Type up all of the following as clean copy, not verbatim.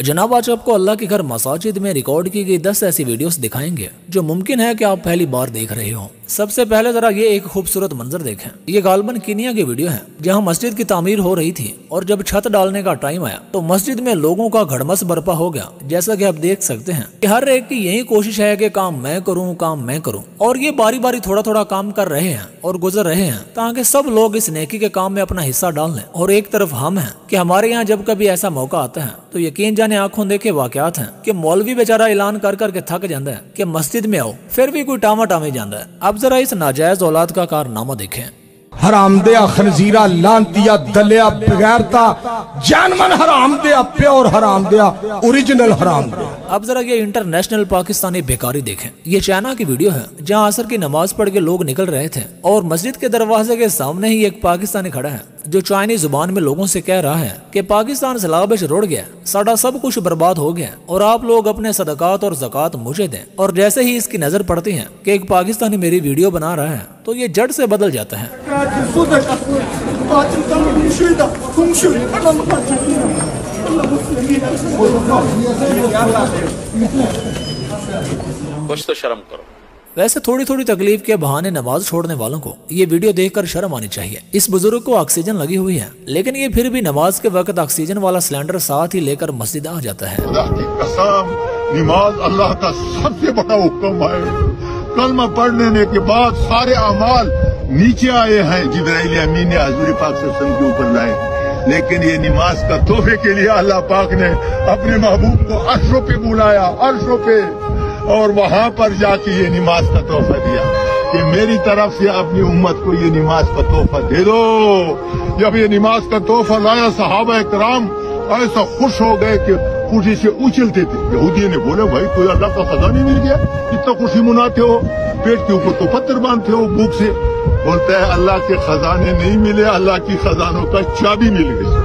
जनाब आज आपको अल्लाह के घर मसाजिद में रिकॉर्ड की गई 10 ऐसी वीडियोस दिखाएंगे जो मुमकिन है कि आप पहली बार देख रहे हो। सबसे पहले जरा ये एक खूबसूरत मंजर देखें। ये गालबन कीनिया की वीडियो है जहां मस्जिद की तामीर हो रही थी और जब छत डालने का टाइम आया तो मस्जिद में लोगों का घड़मस बर्पा हो गया। जैसा कि आप देख सकते हैं कि हर एक की यही कोशिश है कि काम मैं करूं और ये बारी बारी थोड़ा थोड़ा काम कर रहे हैं और गुजर रहे हैं ताकि सब लोग इस नेकी के काम में अपना हिस्सा डाल लें। और एक तरफ हम हैं कि हमारे यहाँ जब कभी ऐसा मौका आता है तो यकीन जाने आंखों देखे वाकयात हैं कि मौलवी बेचारा ऐलान कर करके थक जाता है कि मस्जिद में आओ, फिर भी कोई टामा टामी जाता है। अब जरा इस नाजायज औलाद का कारनामा देखें। हरामदिया खनजीरा लांतिया दलिया बगैरता जानमन हरामदिया प्योर हरामदिया ओरिजिनल हरामदिया। अब जरा ये इंटरनेशनल पाकिस्तानी बेकारी देखें। ये चाइना की वीडियो है जहां असर की नमाज पढ़ के लोग निकल रहे थे और मस्जिद के दरवाजे के सामने ही एक पाकिस्तानी खड़ा है जो चाइनीज जुबान में लोगों से कह रहा है कि पाकिस्तान सलाबश रुड़ गया, साड़ा सब कुछ बर्बाद हो गया और आप लोग अपने सदकात और ज़कात मुझे दें। और जैसे ही इसकी नजर पड़ती है कि एक पाकिस्तानी मेरी वीडियो बना रहा है तो ये जड़ से बदल जाता है। कुछ तो शर्म करो। वैसे थोड़ी थोड़ी तकलीफ के बहाने नमाज छोड़ने वालों को ये वीडियो देखकर शर्म आनी चाहिए। इस बुजुर्ग को ऑक्सीजन लगी हुई है लेकिन ये फिर भी नमाज के वक्त ऑक्सीजन वाला सिलेंडर साथ ही लेकर मस्जिद आ जाता है। खुदा की कसम, नमाज अल्लाह का सबसे बड़ा हुक्म है। कलमा पढ़ने के बाद सारे अमाल नीचे आए हैं, जिब्राइल अमीन ने हजूर पाक सल्लल्लाहु के ऊपर लाए, लेकिन ये नमाज का तोहफे के लिए अल्लाह पाक ने अपने महबूब को अर्शों पे बुलाया, अर्शों पे, और वहाँ पर जाके ये नमाज का तोहफा दिया कि मेरी तरफ से अपनी उम्मत को ये नमाज का तोहफा दे दो। जब ये नमाज का तोहफा लाया सहाबा इकराम ऐसा खुश हो गए कि खुशी से उछलते थे। यहूदी ने बोले भाई कोई अल्लाह का खजाना मिल गया, इतना खुशी मनाते हो, पेट के ऊपर तो पत्थर बांधते हो भूख से। बोलते हैं अल्लाह के खजाने नहीं मिले, अल्लाह की खजानों का चाबी मिल गई,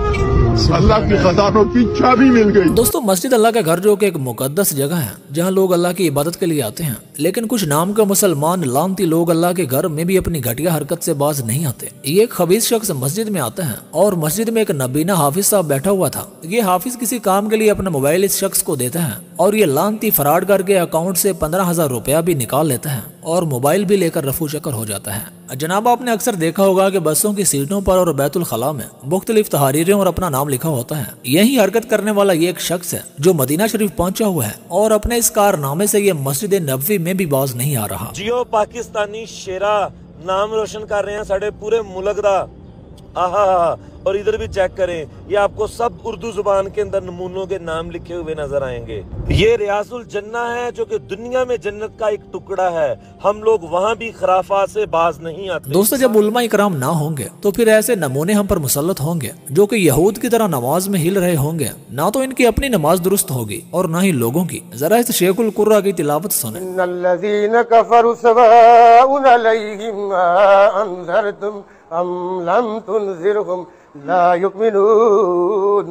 अल्लाह की खजानों की चाबी मिल गई। दोस्तों मस्जिद अल्लाह का घर जो कि एक मुकद्दस जगह है जहां लोग अल्लाह की इबादत के लिए आते हैं, लेकिन कुछ नाम के मुसलमान लानती लोग अल्लाह के घर में भी अपनी घटिया हरकत से बाज नहीं आते। ये एक खबीस शख्स मस्जिद में आता है और मस्जिद में एक नबीना हाफिज साहब बैठा हुआ था। ये हाफिज किसी काम के लिए अपना मोबाइल इस शख्स को देता है और ये लानती फराड करके अकाउंट से 15,000 रुपया भी निकाल लेता है और मोबाइल भी लेकर रफू चक्कर हो जाता है। जनाब आपने अक्सर देखा होगा कि बसों की सीटों पर और बैतुल खला में मुख्तलिफ तहारीरें और अपना नाम लिखा होता है। यही हरकत करने वाला ये एक शख्स है जो मदीना शरीफ पहुंचा हुआ है और अपने इस कारनामे से ये मस्जिद नबवी में भी बाज नहीं आ रहा। जियो पाकिस्तानी शेरा नाम रोशन कर रहे हैं साढ़े पूरे मुल्क दा। आहा, और इधर भी चेक करें, ये आपको सब उर्दू जुबान के अंदर नमूनों के नाम लिखे हुए नजर आएंगे। ये रियाजुल जन्ना है जो कि दुनिया में जन्नत का एक टुकड़ा है। हम लोग वहाँ भी खराफात से बाज नहीं आते। दोस्तों जब उलमा इकराम ना होंगे तो फिर ऐसे नमूने हम पर मुसल्लत होंगे जो कि यहूद की तरह नमाज में हिल रहे होंगे। ना तो इनकी अपनी नमाज दुरुस्त होगी और ना ही लोगों की। जरा इस शेखुल कुर्रा की तिलावत सुने। ला युमिनून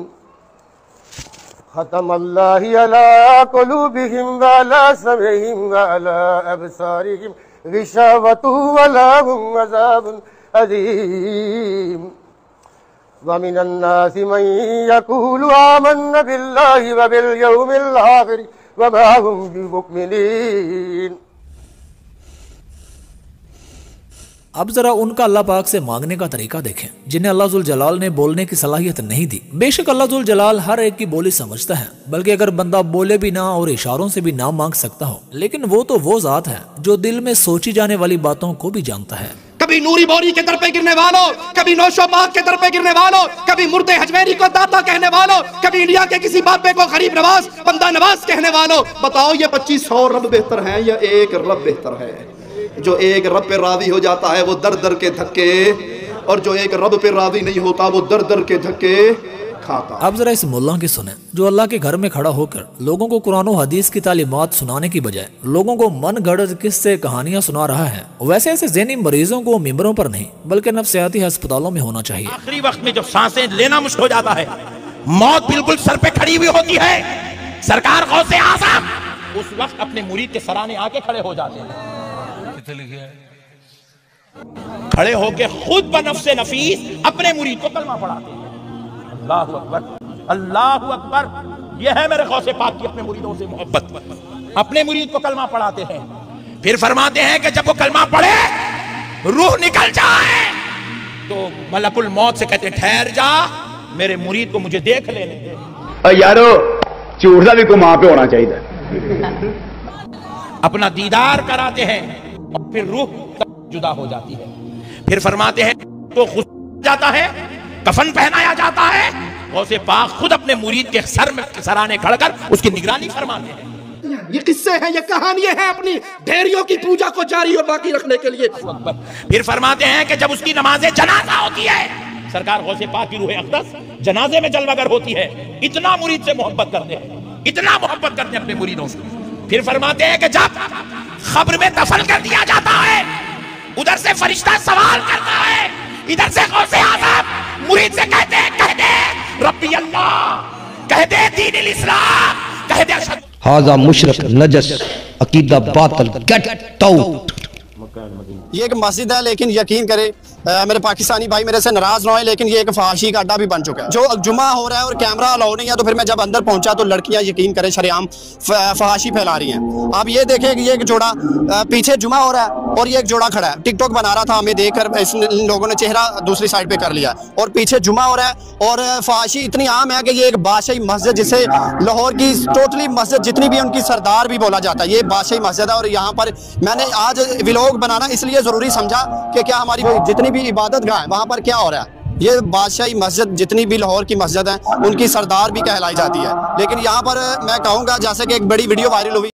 खतमल्लाहु अला कुलूबिहिम व अला समइहिम व अला अबसारिहिम गिशावतु व लहुम अज़ाबुन अज़ीम व मिनन नासि मन यक़ूलु आमन्ना बिल्लाहि व बिल यौमिल आखिर व मा हुम बिमुमिनीन। अब जरा उनका अल्लाह पाक से मांगने का तरीका देखें जिन्हें अल्लाह जुल जलाल ने बोलने की सलाहियत नहीं दी। बेशक अल्लाह जुल जलाल हर एक की बोली समझता है, बल्कि अगर बंदा बोले भी ना और इशारों से भी ना मांग सकता हो, लेकिन वो तो वो जात है जो दिल में सोची जाने वाली बातों को भी जानता है। कभी नूरी बोरी के दर पे गिरने वालों, कभी नौशो बाग के दर पे गिरने वालों, कभी मुर्दे हजमेरी को दाता कहने वालों, कभी इंडिया के किसी बाबे को गरीब नवाज बंदा नवाज कहने वालों, बताओ ये 2500 रब बेहतर है या एक रब बेहतर है? जो एक रब पे राजी हो जाता है वो दर दर के धक्के, और जो एक रब पे राजी नहीं होता वो दर दर के धक्के खाता। अब जरा इस मुल्ला की सुने जो अल्लाह के घर में खड़ा होकर लोगों को कुरान और हदीस की तालीमात सुनाने की बजाय लोगों को मन गढ़ किस्से कहानियां सुना रहा है। वैसे ऐसे ज़हनी मरीजों को मिंबरों पर नहीं बल्कि नफ्सियाती अस्पतालों में होना चाहिए। आखिरी वक्त में जब सांसें लेना मुश्किल हो जाता है, मौत बिल्कुल सर पे खड़ी हुई होती है, सरकार गौसे आज़म उस वक्त अपने मुरीद के सराहने आके खड़े हो जाते हैं। खड़े होके खुद बनफ्से नफीस अपने मुरीद को कलमा पढ़ाते हैं। अल्लाहु अकबर, अल्लाहु अकबर। यह है मेरे गौसे पाक की अपने मुरीदों से मोहब्बत। अपने मुरीद को कलमा पढ़ाते हैं, फिर फरमाते हैं कि जब वो कलमा पढ़े रूह निकल जाए तो मलकुल मौत से कहते ठहर जा, मेरे मुरीद को मुझे देख लेने दे। यारो झूठ का भी कोई मां पे होना चाहिए। अपना दीदार कराते हैं और फिर रूह जुदा हो जाती है। फिर फरमाते हैं तो खुश जाता है, कफन पहनाया जाता है, गौसे पाक खुद अपने मुरीद के सर में सराने खड़कर उसकी निगरानी फरमाते हैं। ये किस्से हैं, ये कहानियां हैं अपनी ढेरियों की पूजा को जारी और बाकी रखने के लिए। फिर फरमाते हैं कि जब उसकी नमाज़े जनाजा होती है, सरकार गौसे पाक की रूह अक़दस जनाजे में जलवागर होती है। इतना मुरीद से मोहब्बत करते हैं, इतना मोहब्बत करते हैं अपने मुरीदों से। फिर फरमाते हैं कि जब खब्र में दफन कर दिया जाता है, उधर से फरिश्ता सवाल करता है, इधर से गौसे आज़म मुरीद से कहते हैं, कह दे रब्बी अल्लाह, कह दे दीन इस्लाम, कह दे हाजा मुशरक नजस अकीदा बातल गेट आउट। ये एक मस्जिद है, लेकिन यकीन करे मेरे पाकिस्तानी भाई मेरे से नाराज ना हो, लेकिन ये एक फहाशी का अड्डा भी बन चुका है। जो जुमा हो रहा है और कैमरा अलाउ नहीं है, तो फिर मैं जब अंदर पहुंचा तो लड़कियां यकीन करे शरेआम फहाशी फैला रही हैं। आप ये देखें कि ये एक जोड़ा पीछे जुमा हो रहा है और ये एक जोड़ा खड़ा है, टिकटॉक बना रहा था, हमें देखकर इन लोगों ने चेहरा दूसरी साइड पे कर लिया और पीछे जुमा हो रहा है। और फहाशी इतनी आम है कि ये एक बादशाही मस्जिद, जिसे लाहौर की टोटली मस्जिद जितनी भी उनकी सरदार भी बोला जाता है, ये बादशाही मस्जिद है। और यहाँ पर मैंने आज व्लॉग बनाना इसलिए जरूरी समझा कि क्या हमारी जितनी भी इबादत गाह है वहाँ पर क्या हो रहा है। ये बादशाही मस्जिद जितनी भी लाहौर की मस्जिद है उनकी सरदार भी कहलाई जाती है, लेकिन यहाँ पर मैं कहूँगा जैसे कि एक बड़ी वीडियो वायरल हुई।